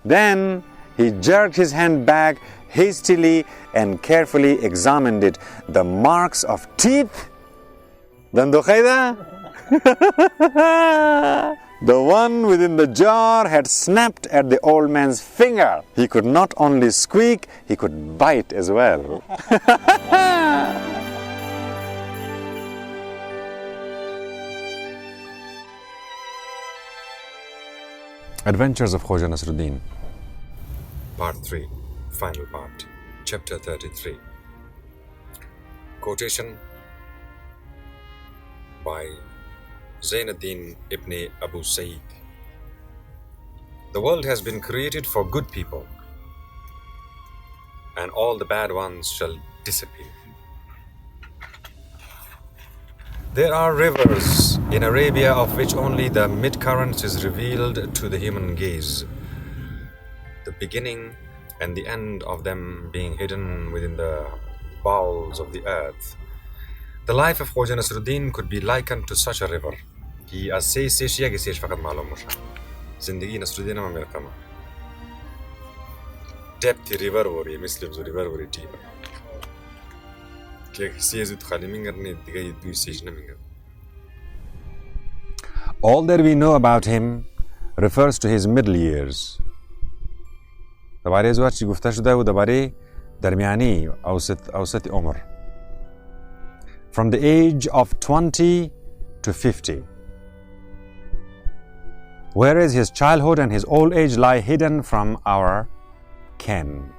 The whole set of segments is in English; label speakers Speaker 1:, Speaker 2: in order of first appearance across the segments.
Speaker 1: Then he jerked his hand back hastily and carefully examined it. The marks of teeth. The one within the jar had snapped at the old man's finger. He could not only squeak, he could bite as well. Adventures of Khoja Naserddin.
Speaker 2: Part 3, final part, Chapter 33. Quotation by Zainuddin ibn Abu Sayyid. The world has been created for good people, and all the bad ones shall disappear. There are rivers in Arabia of which only the mid-current is revealed to the human gaze, the beginning and the end of them being hidden within the bowels of the earth. The life of Khoja Naserddin could be likened to such a river. Ki az seish yagi seish faqat ma'lum musha. Zindagi Naserddin ma mere qama. Depth river wari, Muslim river wari deep.
Speaker 1: All that we know about him refers to his middle years. درباره ازدواج چی گفته شده و درباره درمیانی اوسط عمر. From the age of 20 to 50. Whereas his childhood and his old age lie hidden from our ken.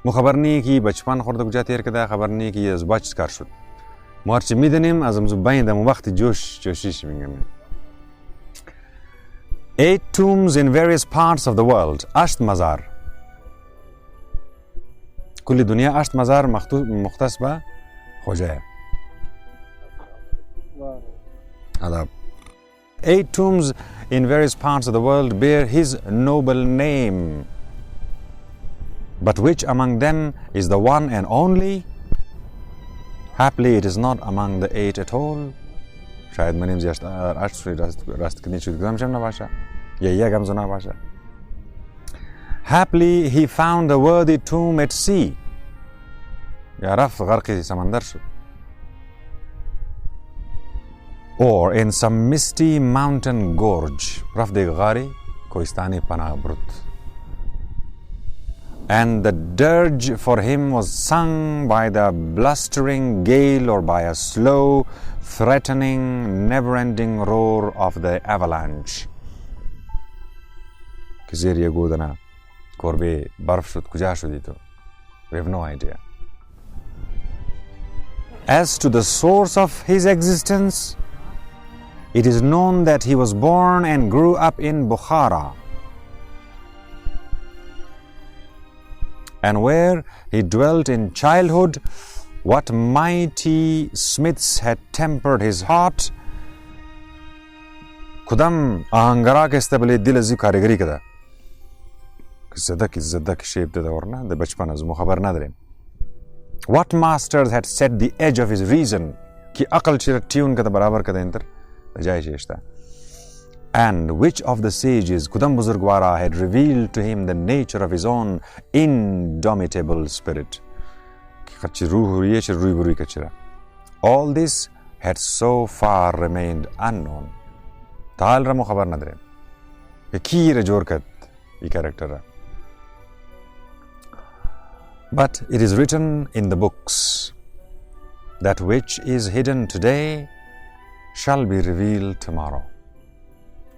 Speaker 1: مو خبر نی که بچپن خورده کجا تیر کده، خبر نی که ازدواج چیکار شد. ما هرچی میدونیم از امزو بایندم و وقتی جوشیش میگم. 8 tombs in various parts of the world. 8 مزار. کل دنیا 8 مزار مختص به خوجه. آداب. 8 tombs in various parts of the world bear his noble name. But which among them is the one and only? Happily, it is not among the 8 at all. شاید من امزیاشت اشتری راست کنی شد گذام شم نباشه یا یکم زنا باشه. Happily, he found a worthy tomb at sea. یا رفت غرقی سمندر شد. Or in some misty mountain gorge. رفت دیگ غاری کوهستانی پناه برد. And the dirge for him was sung by the blustering gale or by a slow, threatening, never-ending roar of the avalanche. کزیر یه گودنا کربه برف شد کجا شدی تو؟ We have no idea. As to the source of his existence, it is known that he was born and grew up in Bukhara. And where he dwelt in childhood, what mighty smiths had tempered his heart. کدام آهنگرا که استبلی دل ازی کارگری کده. زده که شیب داده ورنه ده بچپن از مخبر نداریم. What masters had set the edge of his reason کی عقل چی تیون کده برابر کده انتر جای چیشته. And which of the sages, Kudam Buzurgwara, had revealed to him the nature of his own indomitable spirit. All this had so far remained unknown. But it is written in the books that which is hidden today shall be revealed tomorrow.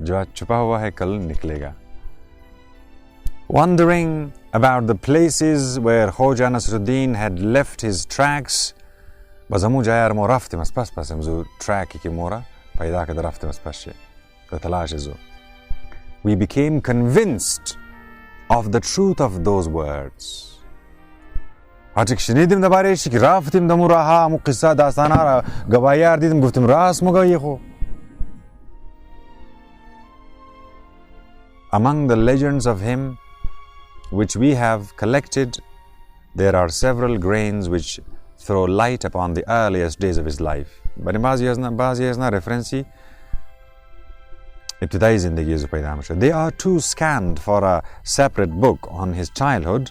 Speaker 1: जो आज छुपा हुआ है कल निकलेगा. Wondering about the places where Khoja Naserddin had left his tracks, بازمو جایر مو رفتیم از پس امزو ترکی که مورا پیدا کرده رفتیم از پس تلاش زو. We became convinced of the truth of those words. هرچی که شنیدیم درباره‌اش که رفتیم دمو راها مو قصه داستانا را گواهیار دیدیم گفتیم راست مگویی خو. Among the legends of him which we have collected, there are several grains which throw light upon the earliest days of his life. But in بعضی از نه referency ابتدایی زندگی زو پیدا میشه. They are too scant for a separate book on his childhood.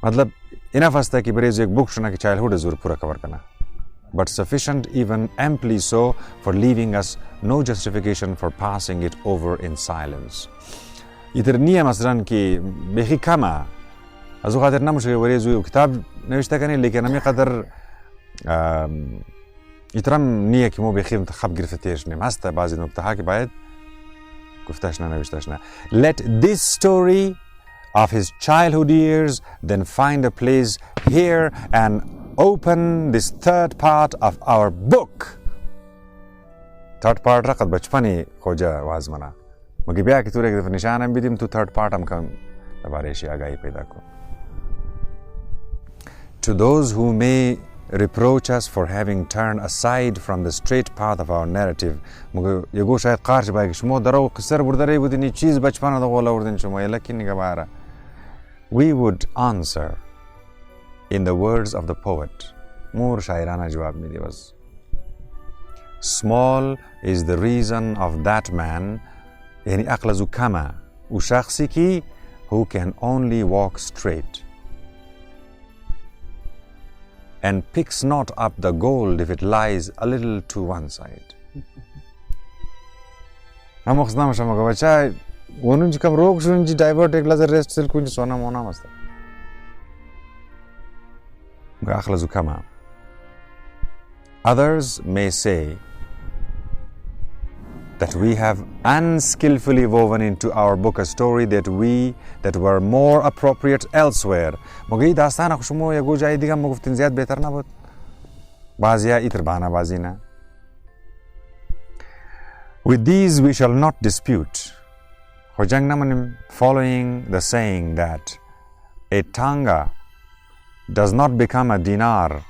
Speaker 1: مطلب enough است که برای یک بوک شونه که childhood زور پورا کور کنه. But sufficient, even amply so, for leaving us no justification for passing it over in silence. ایتر نیه مثلا که بخی کمه از او خاطر نمیشه برای زوی کتاب نوشته کنی، لیکن همی قدر ایترم نیه که مو بخی منتخب گرفتیش نیم هسته بعضی نکته ها که باید گفتش نه نوشتش نه. Let this story of his childhood years then find a place here and open this third part of our book. Third part را قد بچپنی خوجا وازمنا مگه بیا که تو یک دفعه نشانم بیدیم تو third part هم کم درباره‌اش آگاهی پیدا کن. To those who may reproach us for having turned aside from the straight path of our narrative, مگه یگو شاید قارش باید شما درو قصر برداری بودین چیز بچپنا دغولا بردین شما لکن نگه باره. We would answer in the words of the poet. مور شاعرانه جواب میدی بس. Small is the reason of that man, یعنی عقل زو کمه و شخصی کی who can only walk straight and picks not up the gold if it lies a little to one side. هم خصنا مش مگه بچه اونجی کم روک شونجی دایورت یک لحظه رست سل کنی سونا مونا ماسته مگه عقل زو کمه. Others may say that we have unskillfully woven into our book a story that were more appropriate elsewhere. مگه داستان خو شما یگو جای دیگه مگفتین زیاد بهتر نبود؟ بعضیا ایتر بهانه بازی نه. With these we shall not dispute. خو جنگ نمونیم following the saying that a tanga does not become a dinar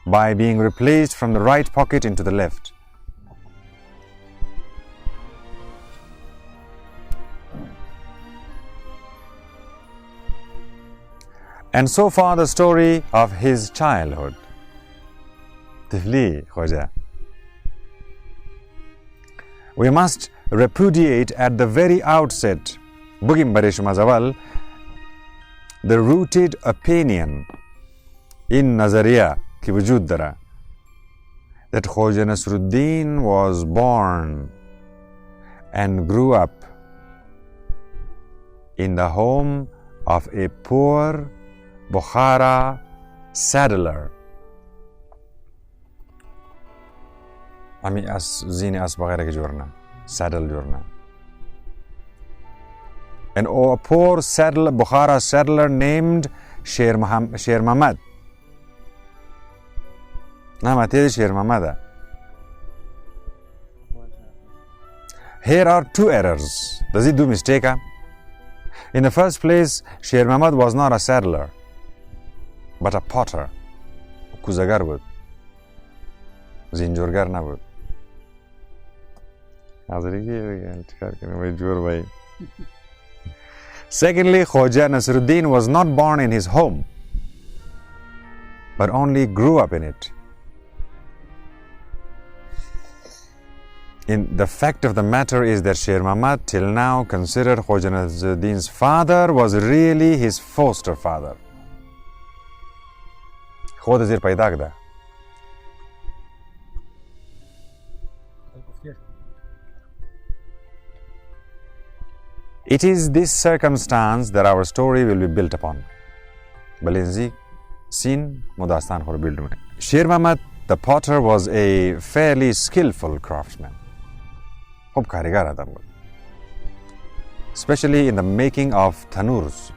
Speaker 1: by being replaced from the right pocket into the left. And so far the story of his childhood. Tifli, Khoja. We must repudiate at the very outset, Bugim Barish Mazawal, the rooted opinion in Nazariya ki wujud dara that Khoja Nasreddin was born and grew up in the home of a poor Bukhara saddler. Ami zini as bagayra ke jorna saddle jorna. And a poor Bukhara saddler named Sher Muhammad. Nama tedi Sher Muhammad. Here are two errors. Does he do mistake? In the first place, Sher Muhammad was not a saddler, but a potter. Kuzagar بود. زنجورگر نبود. Secondly, Khoja Nasreddin was not born in his home, but only grew up in it. The fact of the matter is that Sher Muhammad till now considered Khoja Nasreddin's father was really his foster father. خود زیر پیدا کده. It is this circumstance that our story will be built upon. Balenzi, scene, Modastan for build. Sher Muhammad, the potter, was a fairly skillful craftsman. Hob karigar adam بود. Especially in the making of tanurs.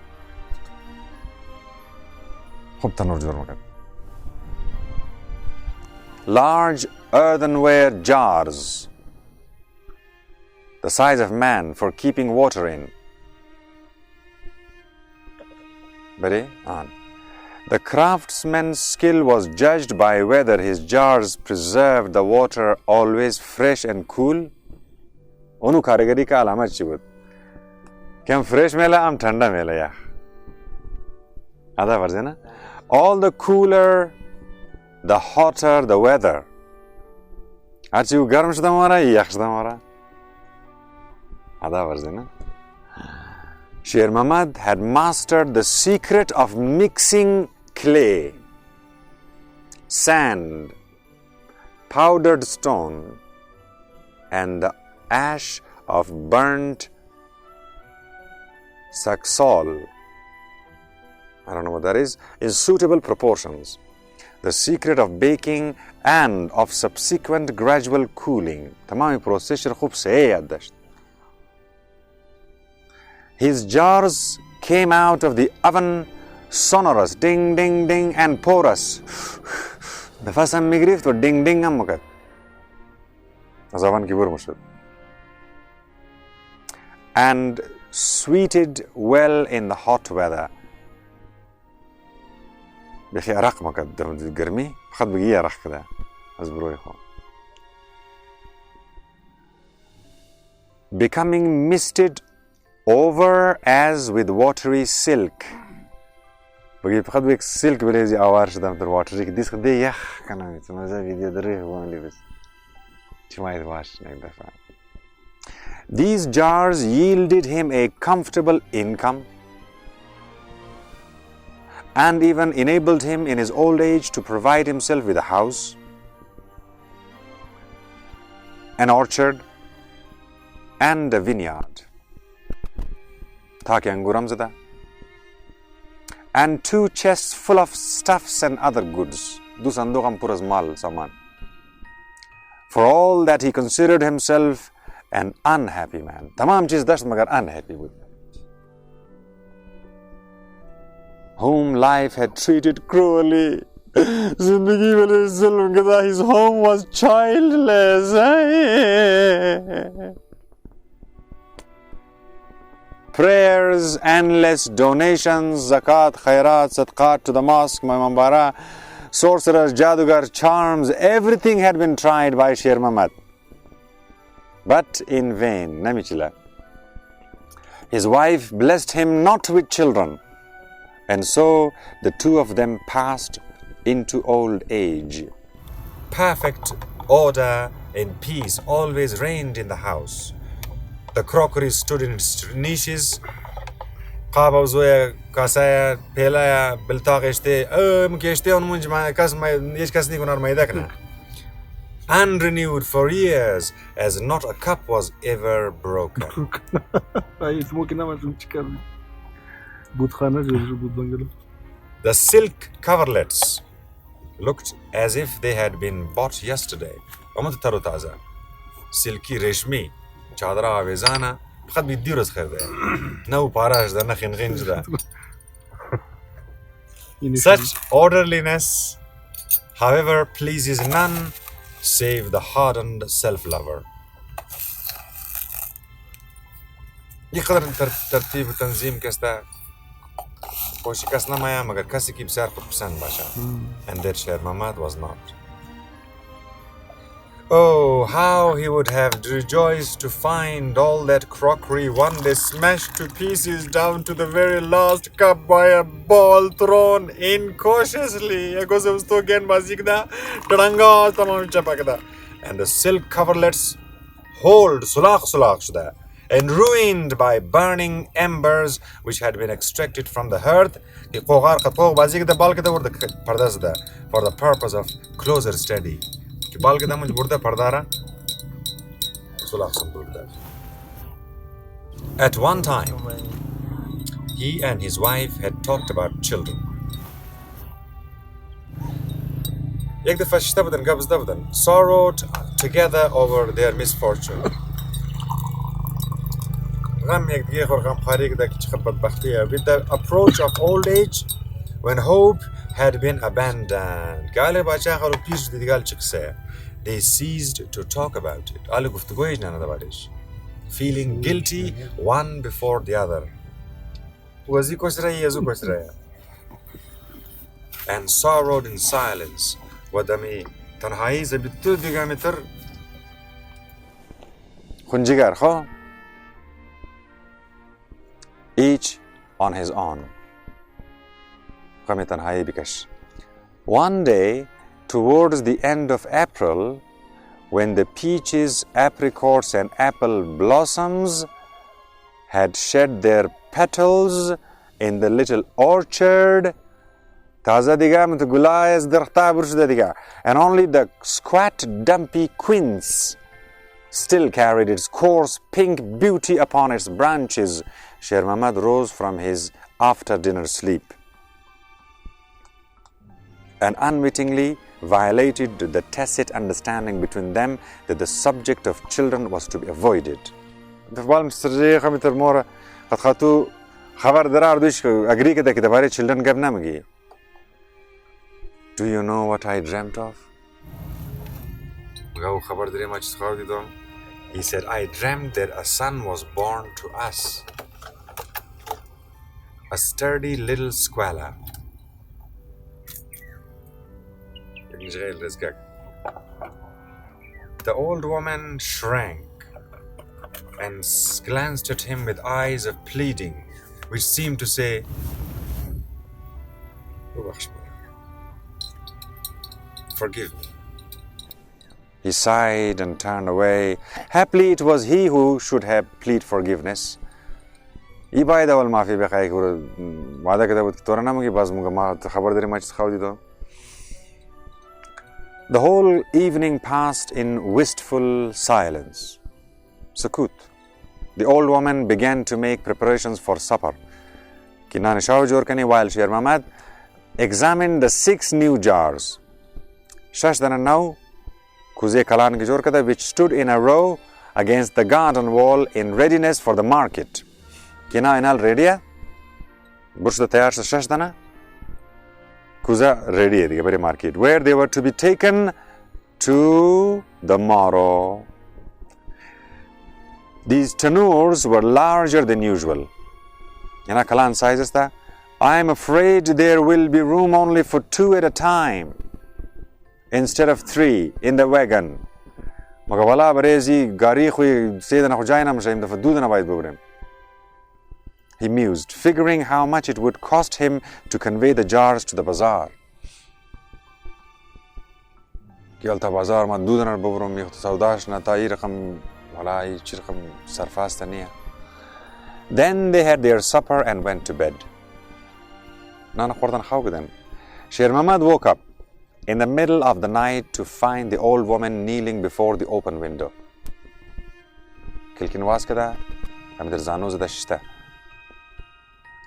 Speaker 1: Hob tanur jor makat. Large earthenware jars, the size of man, for keeping water in. The craftsman's skill was judged by whether his jars preserved the water always fresh and cool. Onu karigari ka alamat chi bud. Kam fresh mela am thanda mela ya. Ada varze na. All the cooler, the hotter the weather. Achi garm shda mara, yakh shda mara. هذا ورزنا. Sher Mamad had mastered the secret of mixing clay, sand, powdered stone, and the ash of burnt saxol, I don't know what that is, in suitable proportions. The secret of baking and of subsequent gradual cooling. تمام procedure خوب سه یاد. His jars came out of the oven sonorous, ding, ding, ding, and porous. نفس هم میگرفت و دینگ دینگ هم میکرد. از oven کی بور مشد. And sweeted well in the hot weather. بخي عرق میکرد گرمی. خد بگی عرق کده. از بروی خو. Becoming misted over as with watery silk. بگی فقط به یک سیلک بلیزی آوار شدم در واتری که دیست خده یخ کنم مزه ویدیو داره وانلی بس چی ماید واش نک دفعه. These jars yielded him a comfortable income and even enabled him in his old age to provide himself with a house, an orchard, and a vineyard. تاکه انگورم زده. And 2 chests full of stuffs and other goods. دو صندوقم پر از مال سامان. For all that he considered himself an unhappy man. تمام چیز داشت مگر unhappy بود. Whom life had treated cruelly. زندگی ولی ظلم کده. His home was childless. Prayers, endless donations, zakat, khairat, sadqat to the mosque, Maimambara, sorcerers, jadugar, charms, everything had been tried by Sher Mamad. But in vain, Namichila. His wife blessed him not with children, and so the two of them passed into old age.
Speaker 2: Perfect order and peace always reigned in the house. The crockery stood in its niches. قابا وزويا كاسايا بيلايا بلتاقشتي مكيشتي ونمونج ما كاس ما يش كاس نيكون ما يدكنا. Unrenewed for years, as not a cup was ever broken. The silk coverlets looked as if they had been bought yesterday. Silky reshmi. چادرها آویزانه فقط بی دیروز خریده نه پاراش ده نه خنخینج ده. Such orderliness, however, pleases none save the hardened self-lover. يقدر ترتیب و تنظیم کسته کوشی کس نمایا مگر کسی که بسیار خود پسند باشه. And that Sher Mamad was not. Oh, how he would have rejoiced to find all that crockery one day smashed to pieces down to the very last cup by a ball thrown incautiously. And the silk coverlets hold sulak and ruined by burning embers which had been extracted from the hearth for the purpose of closer study. At one time, he and his wife had talked about children. Sorrowed together over their misfortune. With the approach of old age, when hope had been abandoned, they ceased to talk about it. Feeling guilty one before the other. And sorrowed in silence.
Speaker 1: Each on his own. One day, towards the end of April, when the peaches, apricots, and apple blossoms had shed their petals in the little orchard. And only the squat dumpy quince still carried its coarse pink beauty upon its branches. Sher Muhammad rose from his after-dinner sleep and unwittingly violated the tacit understanding between them that the subject of children was to be avoided. Do you know what I dreamt of? He said, I dreamt that a son was born to us, a sturdy little squala. The old woman shrank and glanced at him with eyes of pleading, which seemed to say, forgive me. He sighed and turned away. Happily, it was he who should have pleaded forgiveness. The whole evening passed in wistful silence. Sukut. The old woman began to make preparations for supper. While Sher Muhammad examined the 6 new jars, which stood in a row against the garden wall in readiness for the market. Where they were to be taken to the morrow. These tannoors were larger than usual. I am afraid there will be room only for 2 at a time, instead of 3 in the wagon. He mused, figuring how much it would cost him to convey the jars to the bazaar. Then they had their supper and went to bed. Sher Muhammad woke up in the middle of the night to find the old woman kneeling before the open window.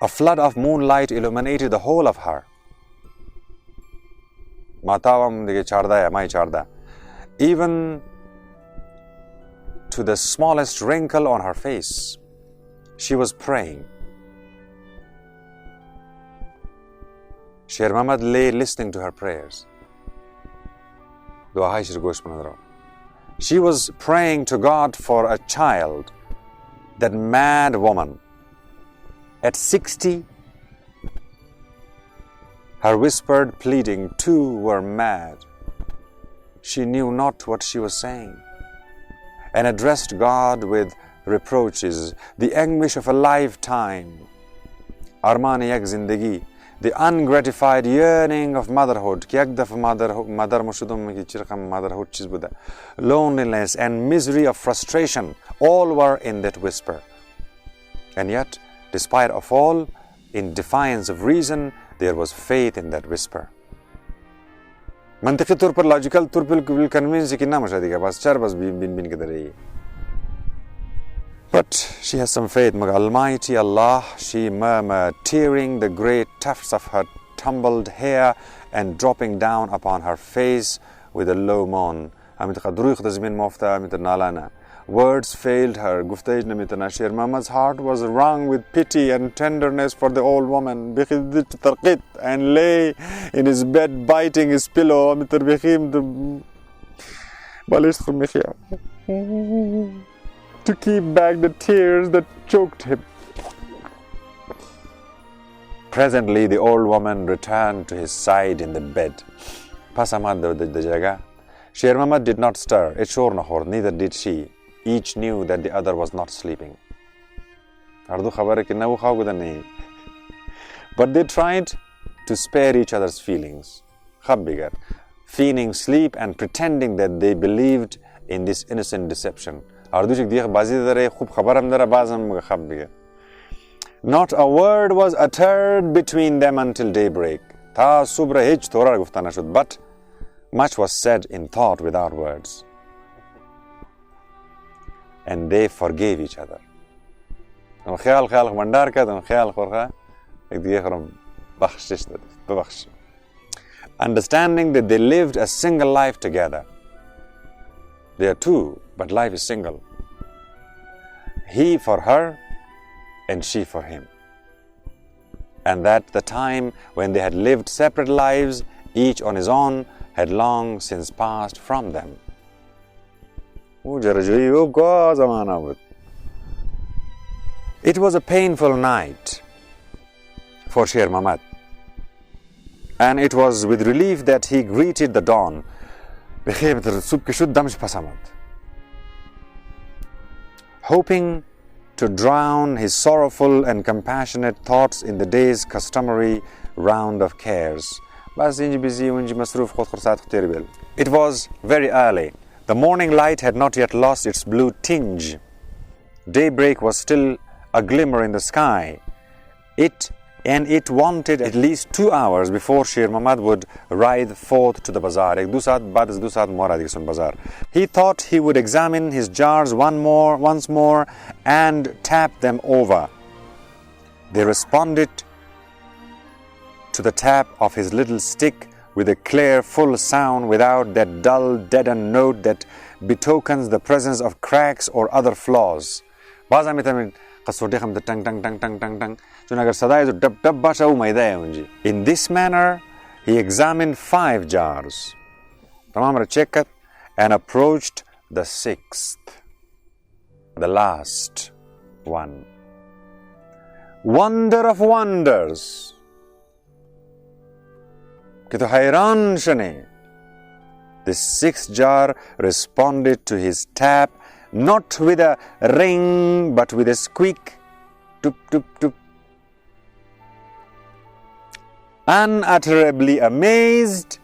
Speaker 1: A flood of moonlight illuminated the whole of her. Even to the smallest wrinkle on her face. She was praying. Sher Muhammad lay listening to her prayers. She was praying to God for a child, that mad woman. At 60, her whispered pleading too were mad. She knew not what she was saying, and addressed God with reproaches, the anguish of a lifetime. Armani yak zindagi, the ungratified yearning of motherhood, loneliness and misery of frustration, all were in that whisper. And yet, despite of all, in defiance of reason, there was faith in that whisper. منطقی طور پر لوجیکل طور پر will convince कि ना मशा दिखा बस चार बस bin के तरह. But she has some faith. Almighty Allah, she murmured, tearing the great tufts of her tumbled hair and dropping down upon her face with a low moan. Words failed her. Sher Muhammad's heart was wrung with pity and tenderness for the old woman, and lay in his bed biting his pillow to keep back the tears that choked him. Presently, the old woman returned to his side in the bed. Sher Muhammad did not stir. Neither did she. Each knew that the other was not sleeping. But they tried to spare each other's feelings. Feigning sleep and pretending that they believed in this innocent deception. Not a word was uttered between them until daybreak. Ta subra hij thora gufta nashud, but much was said in thought without words. And they forgave each other. Understanding that they lived a single life together. They are two, but life is single. He for her, and she for him. And that the time when they had lived separate lives, each on his own, had long since passed from them. It was a painful night for Sher Mamad, and it was with relief that he greeted the dawn. Hoping to drown his sorrowful and compassionate thoughts in the day's customary round of cares. It was very early. The morning light had not yet lost its blue tinge. Daybreak was still a glimmer in the sky. It wanted at least 2 hours before Sher Mamad would ride forth to the bazaar. He thought he would examine his jars once more and tap them over. They responded to the tap of his little stick with a clear, full sound without that dull, deadened note that betokens the presence of cracks or other flaws. In this manner, he examined 5 jars and approached the 6th, the last one. Wonder of wonders! This 6th jar responded to his tap, not with a ring, but with a squeak. Tup, tup, tup. Unutterably amazed,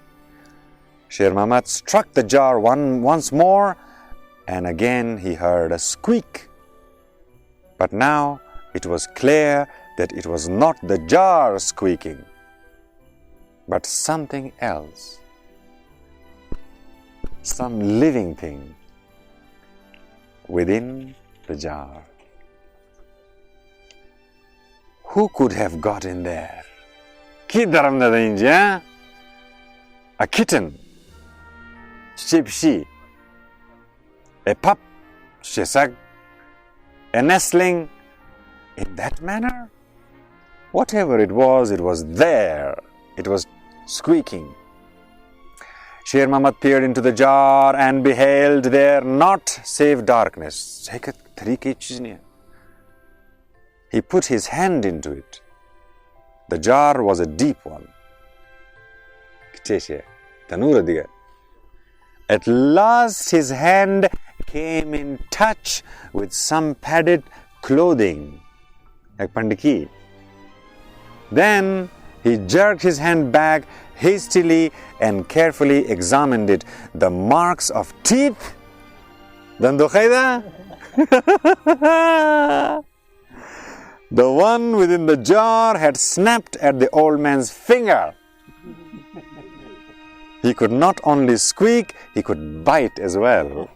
Speaker 1: Sher Mamad struck the jar once more, and again he heard a squeak. But now it was clear that it was not the jar squeaking, but something else, some living thing within the jar. Who could have got in there? A kitten, shipshi, a pup, shesag, a nestling. In that manner, whatever it was there. It was squeaking. Sher Mamad peered into the jar and beheld there naught save darkness. He put his hand into it. The jar was a deep one. At last his hand came in touch with some padded clothing, like pandiki. Then he jerked his hand back hastily and carefully examined it. The marks of teeth. The one within the jar had snapped at the old man's finger. He could not only squeak, he could bite as well.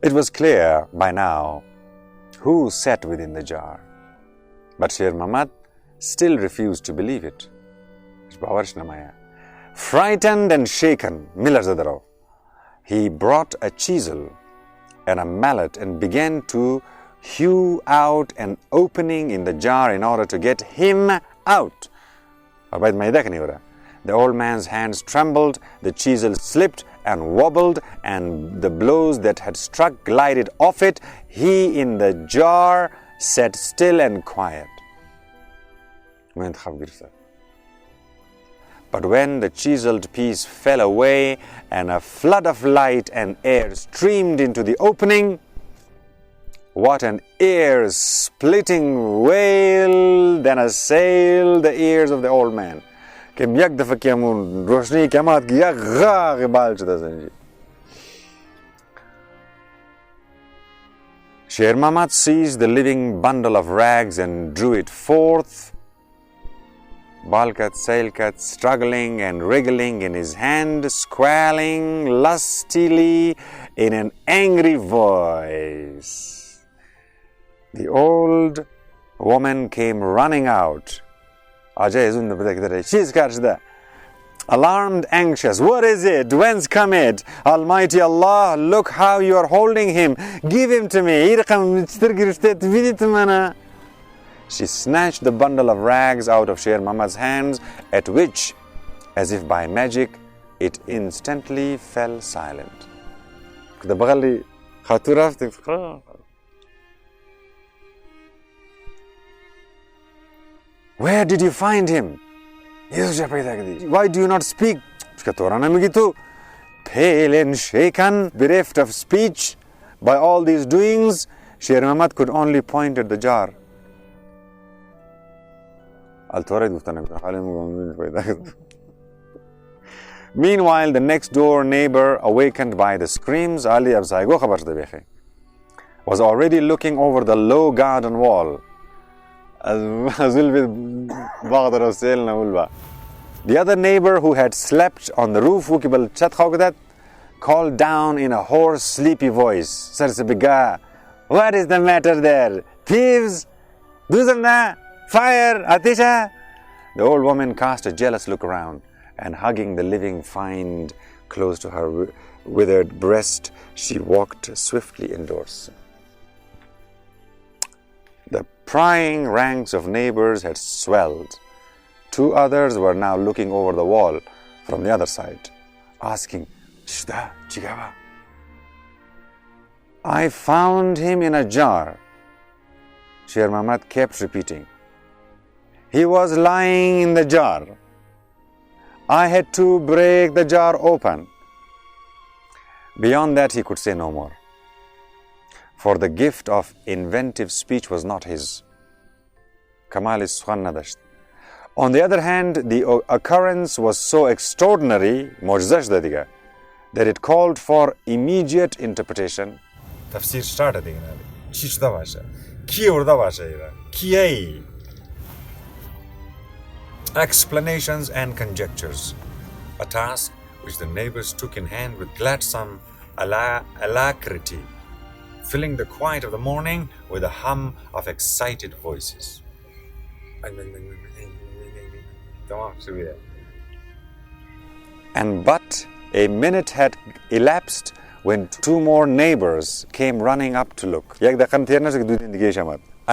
Speaker 1: It was clear by now who sat within the jar. But Sher Mamad still refused to believe it. Frightened and shaken, he brought a chisel and a mallet and began to hew out an opening in the jar in order to get him out. The old man's hands trembled, the chisel slipped and wobbled, and the blows that had struck glided off it. He in the jar sat still and quiet. But when the chiseled piece fell away and a flood of light and air streamed into the opening, what an ear-splitting wail then assailed the ears of the old man. Sher Mamad seized the living bundle of rags and drew it forth, Balkat, Sailkat, struggling and wriggling in his hand, squalling lustily in an angry voice. The old woman came running out. She's catched that. Alarmed, anxious. What is it? Whence come it? Almighty Allah, look how you are holding him. Give him to me. She snatched the bundle of rags out of Sher Mamad's hands, at which, as if by magic, it instantly fell silent. Where did you find him? Why do you not speak? Pale and shaken, bereft of speech by all these doings, Sher Mamad could only point at the jar. Meanwhile, the next door neighbor, awakened by the screams, was already looking over the low garden wall. The other neighbor, who had slept on the roof, called down in a hoarse, sleepy voice, "What is the matter there? Thieves? Fire? Atisha?" The old woman cast a jealous look around, and hugging the living find close to her withered breast, she walked swiftly indoors. The prying ranks of neighbors had swelled. 2 others were now looking over the wall from the other side, asking, "I found him in a jar." Sher Mamad kept repeating, "He was lying in the jar. I had to break the jar open." Beyond that, he could say no more, for the gift of inventive speech was not his. On the other hand, the occurrence was so extraordinary, that it called for immediate interpretation.
Speaker 2: Tafsir started explanations and conjectures, a task which the neighbors took in hand with gladsome alacrity, filling the quiet of the morning with a hum of excited voices.
Speaker 1: And but a minute had elapsed when 2 more neighbors came running up to look,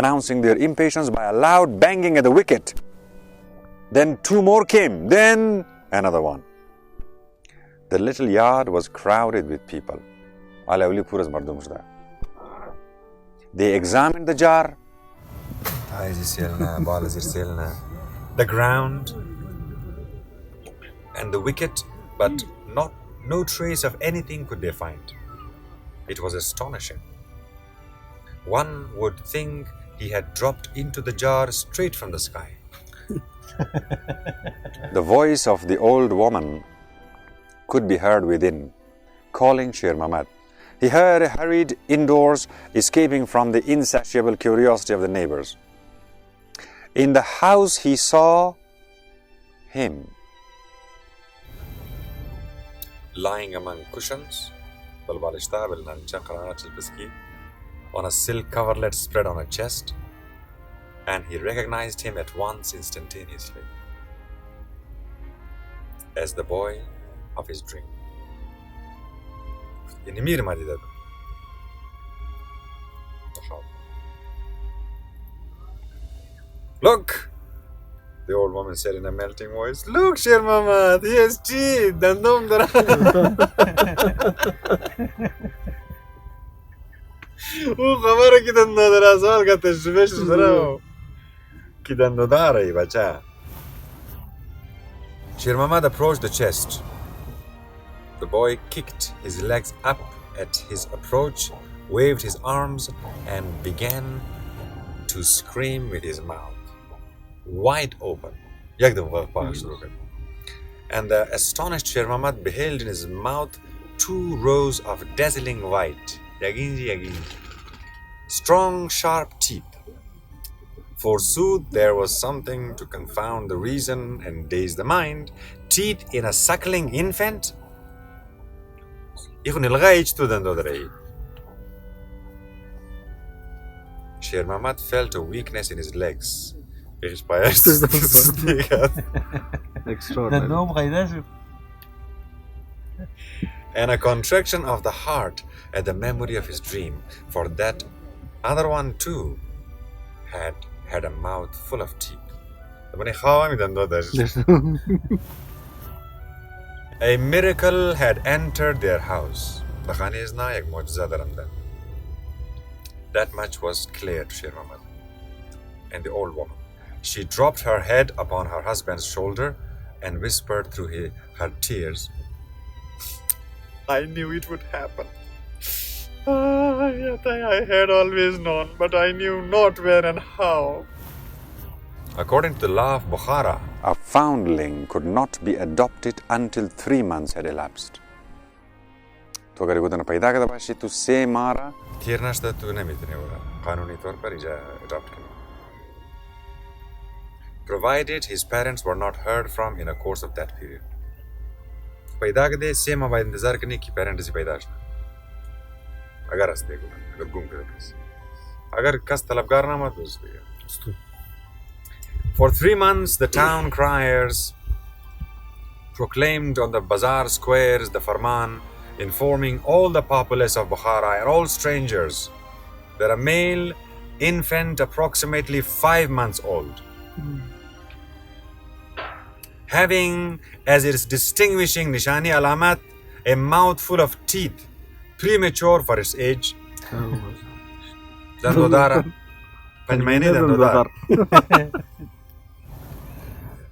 Speaker 1: announcing their impatience by a loud banging at the wicket. Then 2 more came, then another one. The little yard was crowded with people. They examined the jar,
Speaker 2: the ground, and the wicket, but no trace of anything could they find. It was astonishing. One would think he had dropped into the jar straight from the sky.
Speaker 1: The voice of the old woman could be heard within, calling Sher Mamad. He hurried indoors, escaping from the insatiable curiosity of the neighbors. In the house he saw him,
Speaker 2: lying among cushions, on a silk coverlet spread on a chest, and he recognized him at once instantaneously as the boy of his dream. "Look!" the old woman said in a melting voice. "Look, Sher Mamad, he has teeth. Dandom dara." او خبره که دندو داره سوال که تشبهش داره که دندو داره ای بچه. Sher Mamad approached the chest. The boy kicked his legs up at his approach, waved his arms, and began to scream with his mouth wide open. And the astonished Sher Mamad beheld in his mouth 2 rows of dazzling white. strong, sharp teeth. Forsooth, there was something to confound the reason and daze the mind. Teeth in a suckling infant? Sher Mamad felt a weakness in his legs.
Speaker 3: Extraordinary.
Speaker 2: And a contraction of the heart at the memory of his dream, for that other one too had a mouth full of teeth. A miracle had entered their house. That much was clear to Sher Mamad and the old woman. She dropped her head upon her husband's shoulder and whispered through her tears, I knew it would happen. I had always known, but I knew not where and how. According to the law of Bukhara, a foundling could not be adopted until 3 months had elapsed. तो अगर वो पैदा करता बाशी तो से मारा थीरनाश तो तू नहीं मिलने वाला कानूनी तौर पर इजा adopt करना. Provided his parents were not heard from in a course of that period. पैदा के दे से माँ बाइंद इंतजार करने की parents से पैदा शना. अगर अस देखो अगर गुम कर कस अगर कस तलबगार ना मत उस पे. For 3 months the town criers proclaimed on the bazaar squares the farman, informing all the populace of Bukhara and all strangers that a male infant approximately 5 months old, having as its distinguishing nishani alamat a mouth full of teeth, premature for its age,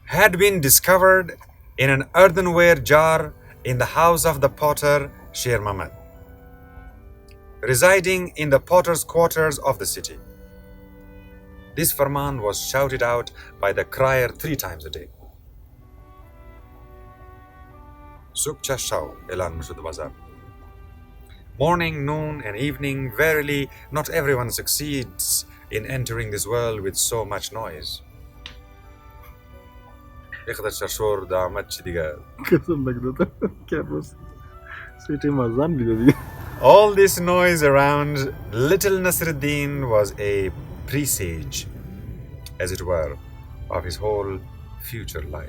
Speaker 2: had been discovered in an earthenware jar in the house of the potter Sher Mamad, residing in the potter's quarters of the city. This farman was shouted out by the crier 3 times a day. Subcha Shao Elan Mashud Bazar. Morning, noon, and evening, verily, not everyone succeeds in entering this world with so much noise. All this noise around little Nasreddin was a presage, as it were, of his whole future life.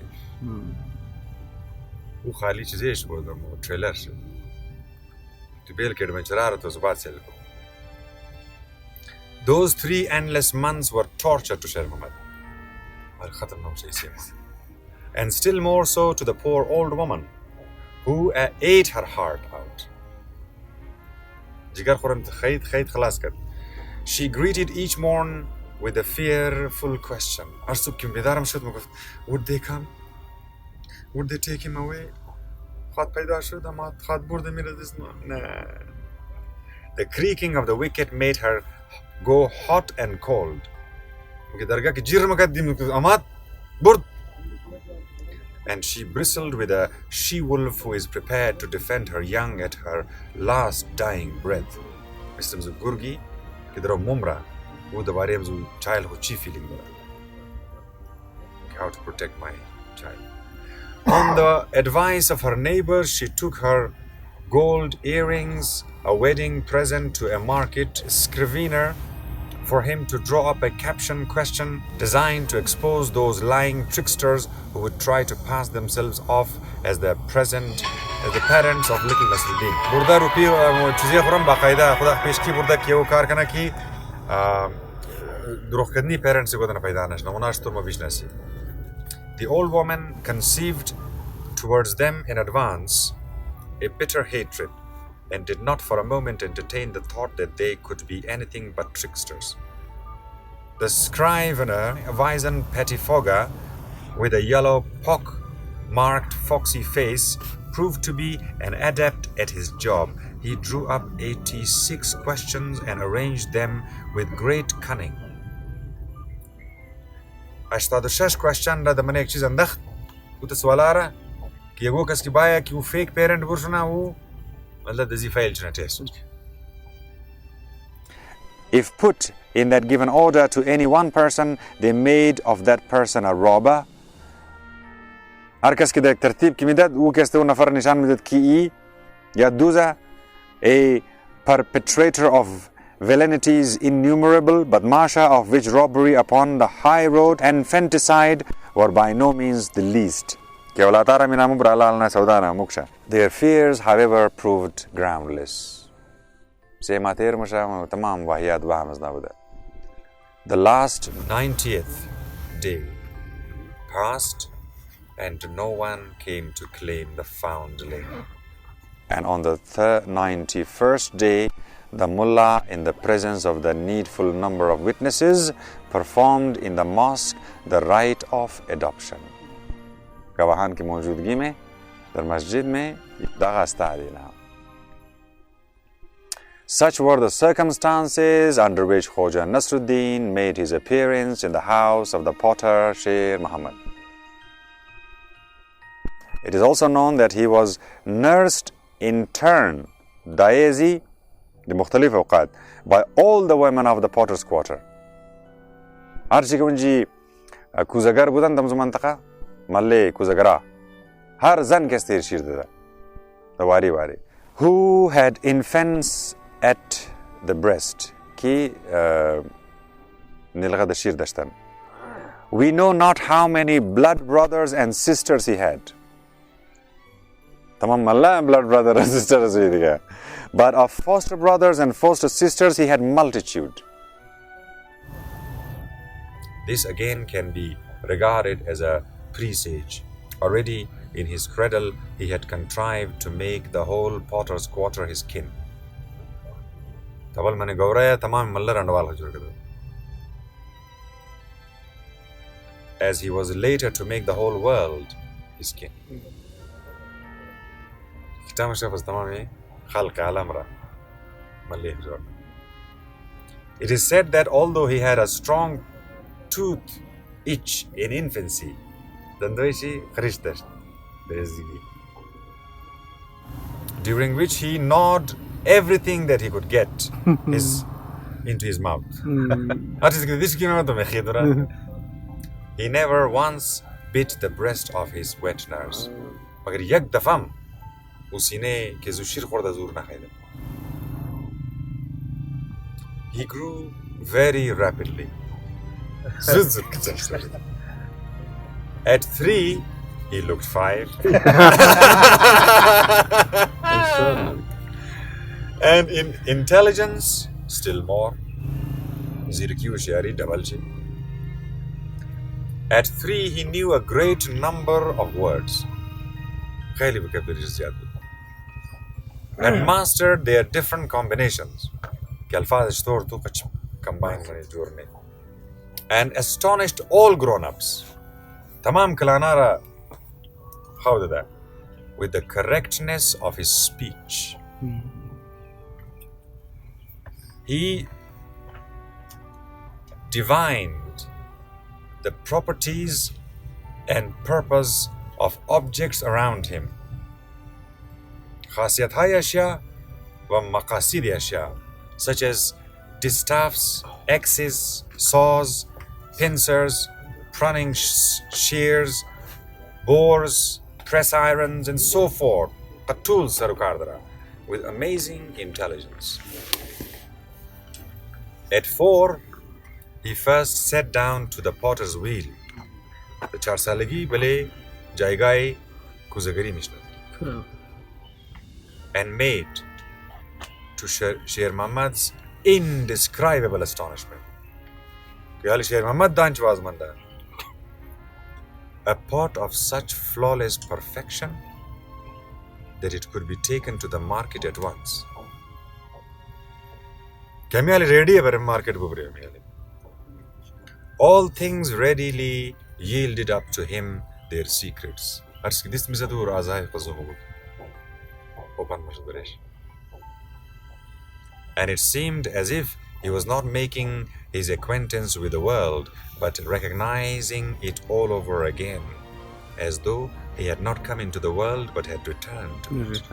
Speaker 2: Those 3 endless months were torture to Sher Mamad. And still more so to the poor old woman, who ate her heart out. She greeted each morn with a fearful question. Would they come? Would they take him away? The creaking of the wicket made her go hot and cold. And she bristled with a she-wolf who is prepared to defend her young at her last dying breath. Mr. Gurgi, kidaro mumra, who the variam child who chi feeling how to protect my child. On the advice of her neighbors, she took her gold earrings, a wedding present to a market scrivener, for him to draw up a caption question designed to expose those lying tricksters who would try to pass themselves off as the parents of little Nasreddin. Burda rupi chize khuram baqaida khuda peshki burda kiyo kar kana ki drokhkadni parents se godana paida nashna unash turma bishnasi. The old woman conceived towards them in advance a bitter hatred, and did not for a moment entertain the thought that they could be anything but tricksters. The scrivener, a wizened pettifogger with a yellow pock-marked foxy face, proved to be an adept at his job. He drew up 86 questions and arranged them with great cunning. 86 question da mane ek cheez andakh ut swalara ki ego kas ki baya ki fake parent burshna hu.
Speaker 1: If put in that given order to any one person, they made of that person a robber. هر کس که در ترتیب کی میداد او کس اون نفر نشان میداد کی ای یا دوزه a perpetrator of villainities innumerable, but Masha of which robbery upon the high road and infanticide were by no means the least. Their fears, however, proved groundless. The last
Speaker 2: 90th day passed and no one came to claim the foundling.
Speaker 1: And on the 91st day, the mullah, in the presence of the needful number of witnesses, performed in the mosque the rite of adoption. गवाहान की मौजूदगी में दर मस्जिद में दागस्ता देना. Such were the circumstances under which Khoja Nasreddin made his appearance in the house of the potter Sher Muhammad. It is also known that he was nursed in turn, daezi, بمختلف أوقات, by all the women of the potter's quarter. هرچی که اونجی کوزگر بودن دمز منطقه مله کوزگرا هر زن که استیر شیر داده واری واری who had infants at the breast کی نلغه شیر داشتن. We know not how many blood brothers and sisters he had. تمام مله blood brothers and sisters دیگه. But of foster brothers and foster sisters he had multitude.
Speaker 2: This again can be regarded as a presage. Already in his cradle he had contrived to make the whole potter's quarter his kin. As he was later to make the whole world his kin. It is said that although he had a strong tooth itch in infancy, during which he gnawed everything that he could get into his mouth. He never once bit the breast of his wet nurse. He grew very rapidly. At 3, he looked 5. And in intelligence, still more. At 3, he knew a great number of words. And mastered their different combinations. And astonished all grown-ups. Tamam kalanara, how did that? With the correctness of his speech. He divined the properties and purpose of objects around him. خاصيات هاي أشياء ومقاصد أشياء, such as distaffs, axes, saws, pincers, pruning shears, bores, press irons, and so forth, with amazing intelligence. At 4, he first sat down to the potter's wheel. The Charsalagi Bale Jaigai Kuzagari Mishnah. And made, to Sher Muhammad's indescribable astonishment, a pot of such flawless perfection that it could be taken to the market at once. All things readily yielded up to him their secrets. And it seemed as if he was not making his acquaintance with the world, but recognizing it all over again, as though he had not come into the world but had returned to it.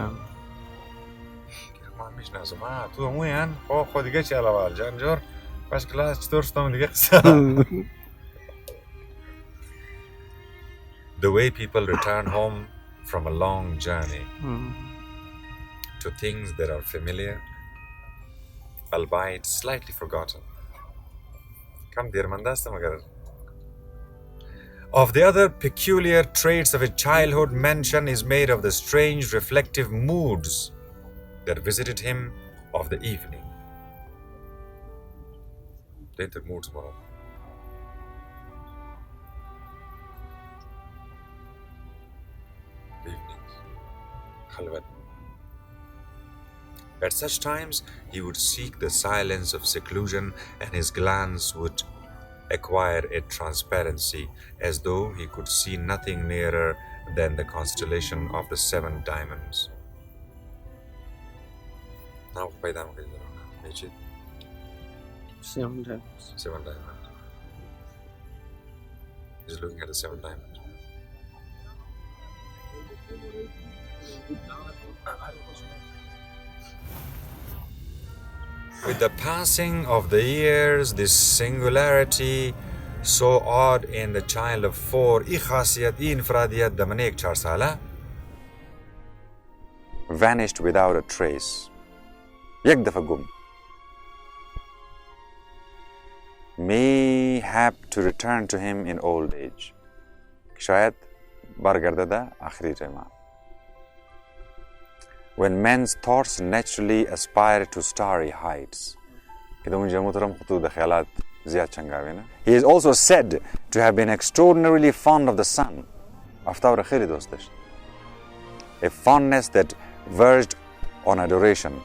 Speaker 2: Pas kelas terstong dia. The way people return home from a long journey to things that are familiar, albeit slightly forgotten. Kam der mandasta magar. Of the other peculiar traits of his childhood, mention is made of the strange reflective moods that visited him of the evening. Later moods more. Evenings. Khalwat. At such times, he would seek the silence of seclusion, and his glance would acquire a transparency as though he could see nothing nearer than the constellation of the 7 diamonds. Now, Mechid.
Speaker 3: 7 diamonds.
Speaker 2: 7 diamonds. He's looking at the 7 diamonds. With the passing of the years, this singularity so odd in the child of 4,
Speaker 1: vanished without a trace. یک دفعه گم. Mayhap to return to him in old age. شاید برگرده ده آخری جمع. When men's thoughts naturally aspire to starry heights. كده اونجا محترم خطوط خیالات زیاد چنگاوی نه. He is also said to have been extraordinarily fond of the sun. افتار خیلی دوست داشت. A fondness that verged on adoration.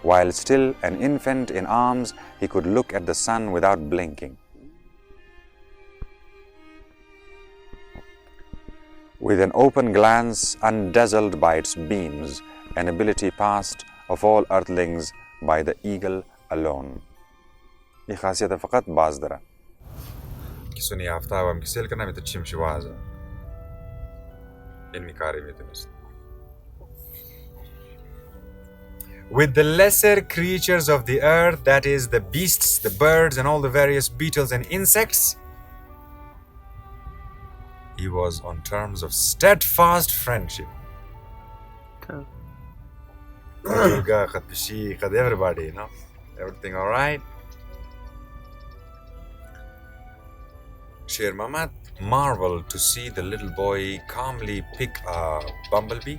Speaker 1: While still an infant in arms, he could look at the sun without blinking. With an open glance, undazzled by its beams, an ability past of all earthlings by the eagle alone. ये खासियत फقط बाज दरा.
Speaker 2: किसने आफ्ताब हम किसेल करना में तो चिमशी waza. इनमें कारी में तो नहीं. With the lesser creatures of the earth, that is, the beasts, the birds, and all the various beetles and insects, he was on terms of steadfast friendship. Everybody, you know, everything all right. Sher Mamat marveled to see the little boy calmly pick a bumblebee.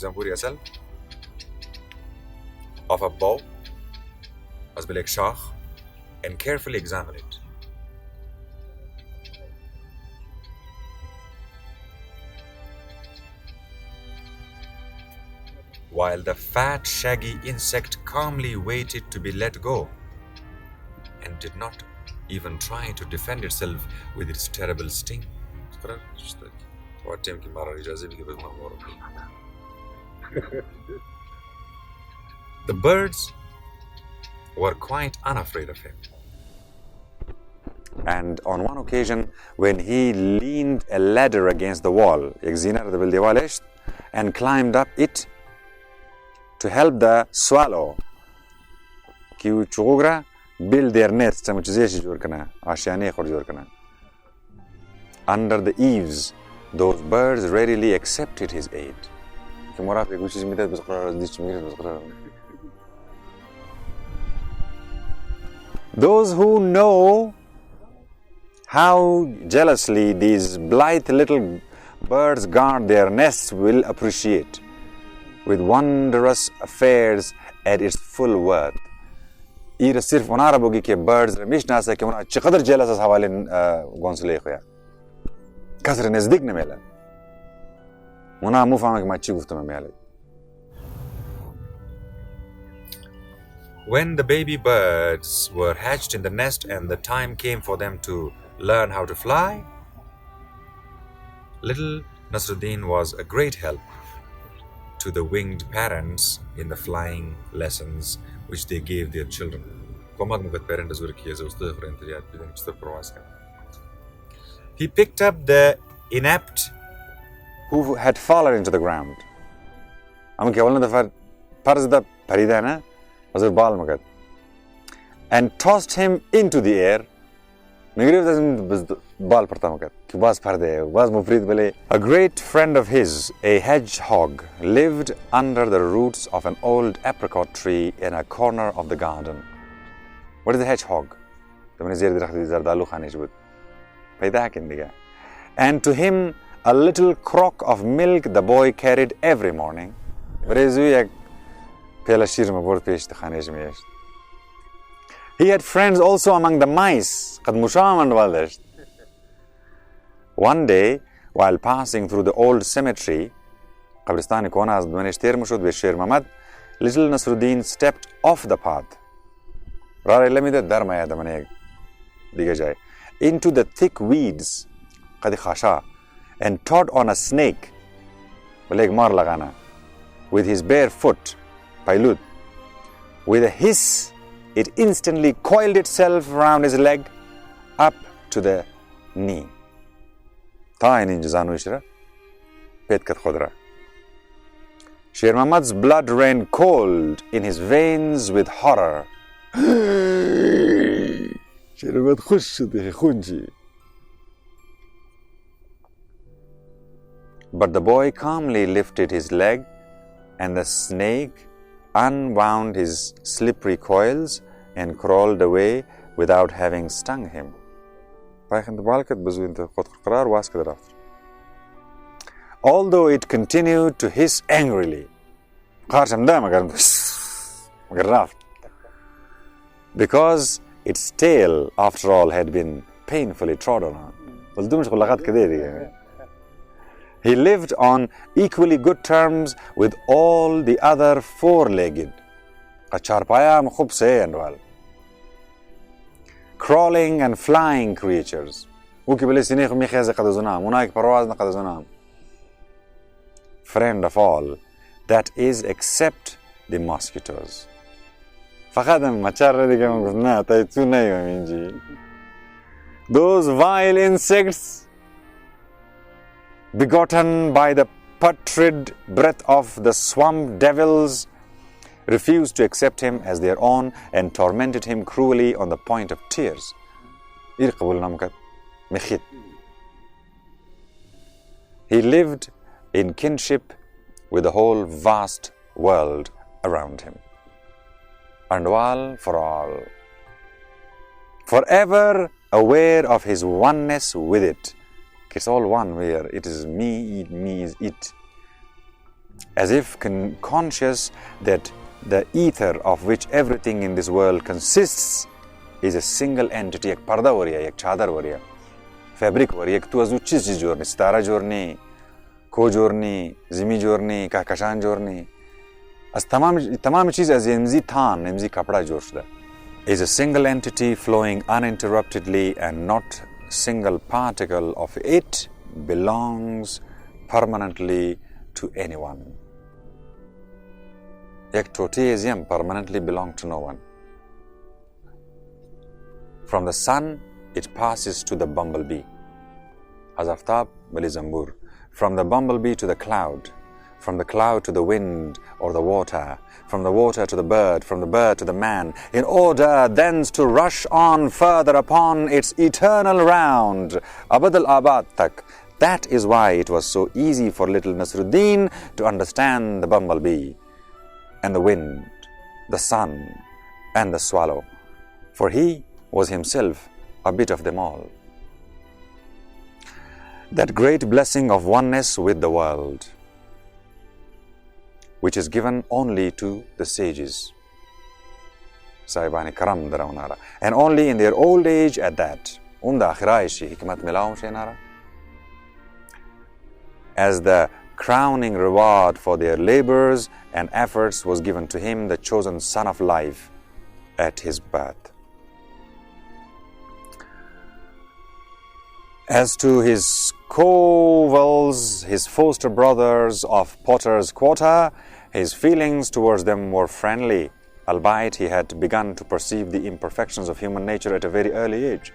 Speaker 2: Zamburi asal of a bow, as bilek shah, and carefully examine it. While the fat, shaggy insect calmly waited to be let go and did not even try to defend itself with its terrible sting. The birds were quite unafraid of him.
Speaker 1: And on one occasion, when he leaned a ladder against the wall, and climbed up it to help the swallow, build their nests, under the eaves, those birds readily accepted his aid. Those who know how jealously these blithe little birds guard their nests will appreciate, with wondrous affairs at its full worth. Ira sirf onara bogi ke birds remish nasa ke ona chqadar jealous as hawalin gonsley khoya. Kasr nazdik ne mela. Ona mu faham ke ma chi gufta me mela.
Speaker 2: When the baby birds were hatched in the nest and the time came for them to learn how to fly, little Nasreddin was a great help to the winged parents in the flying lessons which they gave their children. He picked up the inept
Speaker 1: who had fallen into the ground. پرز دا پریده نه حضور بال مکد and tossed him into the air نگریفت از بال پرتا مکد که باز پرده باز مفرید بله. A great friend of his, a hedgehog, lived under the roots of an old apricot tree in a corner of the garden. What is a hedgehog? تمہیں زیر درخت زردالو خانش بود پیدا کن دیگه. And to him a little crock of milk the boy carried every morning. بریزوی یک پیلا شیر مبورد پیش خانش میشت. He had friends also among the mice. قد مشامن والدشت. One day, while passing through the old cemetery, قبرستان کهنه از دمنش تیر مشد به شیر محمد, little Nasreddin stepped off the path. راه لمیده در مایه دمنه دیگه جای. Into the thick weeds. قد خاشا. And trod on a snake. بله ایک مار لگانا. With his bare foot. پایلود. With a hiss, it instantly coiled itself around his leg up to the knee. تا این اینجا زانویش را پیت کد خود را. Sher Muhammad's blood ran cold in his veins with horror. Sher Muhammad خوش شده خونچی. But the boy calmly lifted his leg and the snake unwound his slippery coils and crawled away without having stung him. Although it continued to hiss angrily, because its tail, after all, had been painfully trodden on. He lived on equally good terms with all the other four-legged, crawling and flying creatures. Friend of all, that is except the mosquitoes. Those vile insects, begotten by the putrid breath of the swamp devils, refused to accept him as their own and tormented him cruelly on the point of tears. He lived in kinship with the whole vast world around him. And all for all. Forever aware of his oneness with it. It's all one where it is me is it. As if conscious that the ether of which everything in this world consists is a single entity. एक पर्दा हो रही है, एक चादर हो रही है, फैब्रिक हो रही है, एक तू अजू चीज़ जोड़नी, सितारा जोड़नी, को जोड़नी, ज़िमी जोड़नी, कहकशान जोड़नी, अस तमाम चीज़ अज़ इमज़ी थान, इमज़ी कपड़ा जोड़ता is a single entity flowing uninterruptedly, and not single particle of it belongs permanently to anyone. Ek toteism permanently belong to no one. From the sun, it passes to the bumblebee. Hazaftab bali zambur. From the bumblebee to the cloud. From the cloud to the wind or the water. From the water to the bird. From the bird to the man. In order thence to rush on further upon its eternal round. Abad al-abad tak. That is why it was so easy for little Nasreddin to understand the bumblebee, and the wind, the sun, and the swallow, for he was himself a bit of them all. That great blessing of oneness with the world, which is given only to the sages, Sahibani Karam Daraunara, and only in their old age at that. Unda akhiraishi hikmat milaum shenara. As the crowning reward for their labors and efforts was given to him, the chosen son of life, at his birth. As to his co-vels, his foster brothers of Potter's Quetta, his feelings towards them were friendly, albeit he had begun to perceive the imperfections of human nature at a very early age.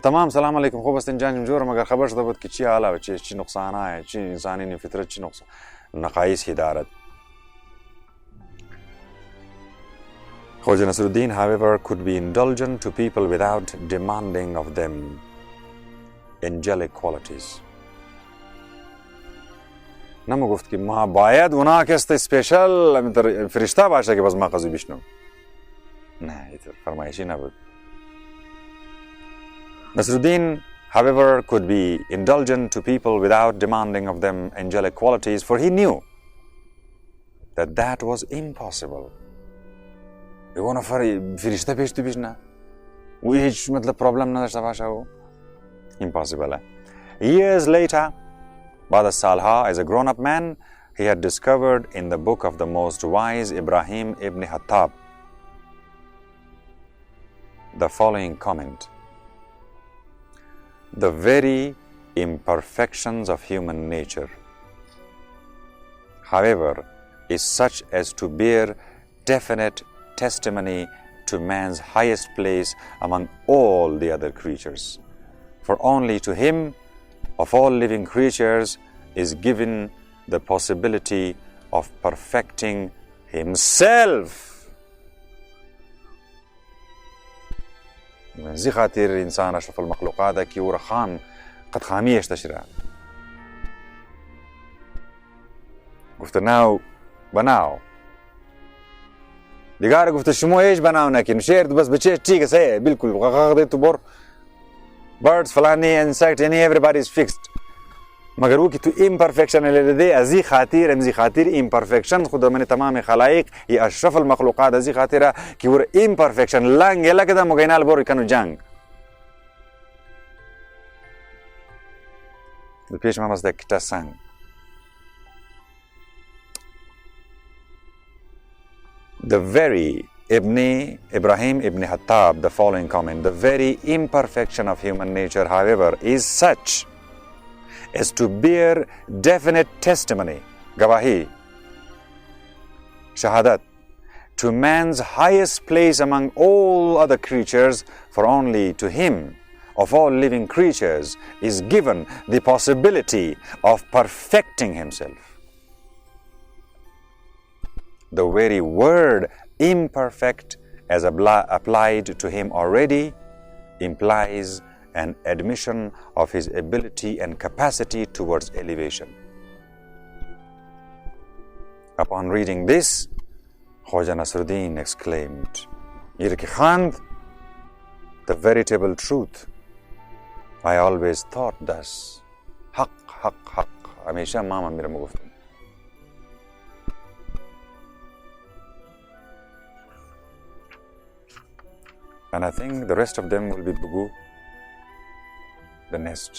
Speaker 1: تمام سلام علیکم خوب است اینجا جور مگر خبر شده بود که چی حالا و چی نقصانه چی انسانی فطرت چی نقصان نقایص هی دارد Khoja Nasreddin, however, could be indulgent to people without demanding of them angelic qualities. نما گفت که ما باید اونا که است اسپیشل فرشته باشه که باز ما قضیه بشنو. نه فرمایشی نبود. Nasreddin, however, could be indulgent to people without demanding of them angelic qualities, for he knew that that was impossible. یگو نفر فرشته پیش تو بشنه و هیچ مطلب پرابلم نداشته باشه و impossible. Years later, بعد سالها, as a grown-up man, he had discovered in the book of the most wise Ibrahim ibn Hattab the following comment: the very imperfections of human nature, however, is such as to bear definite testimony to man's highest place among all the other creatures. For only to him, of all living creatures, is given the possibility of perfecting himself. زي خاطر إنسان أشرف المخلوقات كي ورا خام قد خاميش تشرع. قلت ناو بناو. دیگر گفت شما ایش بناو نکن شیرد بس بچه چیک سه بالکل غاغده تو بر birds فلانی insect یعنی everybody is fixed مگر وہ کہ تو imperfection لدے ازی خاطر imperfection خود من تمام خلائق یہ اشرف المخلوقات ازی خاطر کہ وہ imperfection لنگ لکدا مگینال بور کنو جنگ پیش ما مزده کتا سنگ The very Ibrahim ibn Hattab, the following comment: the very imperfection of human nature, however, is such as to bear definite testimony, gawahi, shahadat, to man's highest place among all other creatures, for only to him, of all living creatures, is given the possibility of perfecting himself. The very word imperfect, as applied to him already, implies an admission of his ability and capacity towards elevation. Upon reading this, Khoja Nasreddin exclaimed, "Irki Khand, the veritable truth. I always thought thus. Haq, haq, haq." Hamisha mama mera mugufta. And I think the rest of them will be bugu, the nest.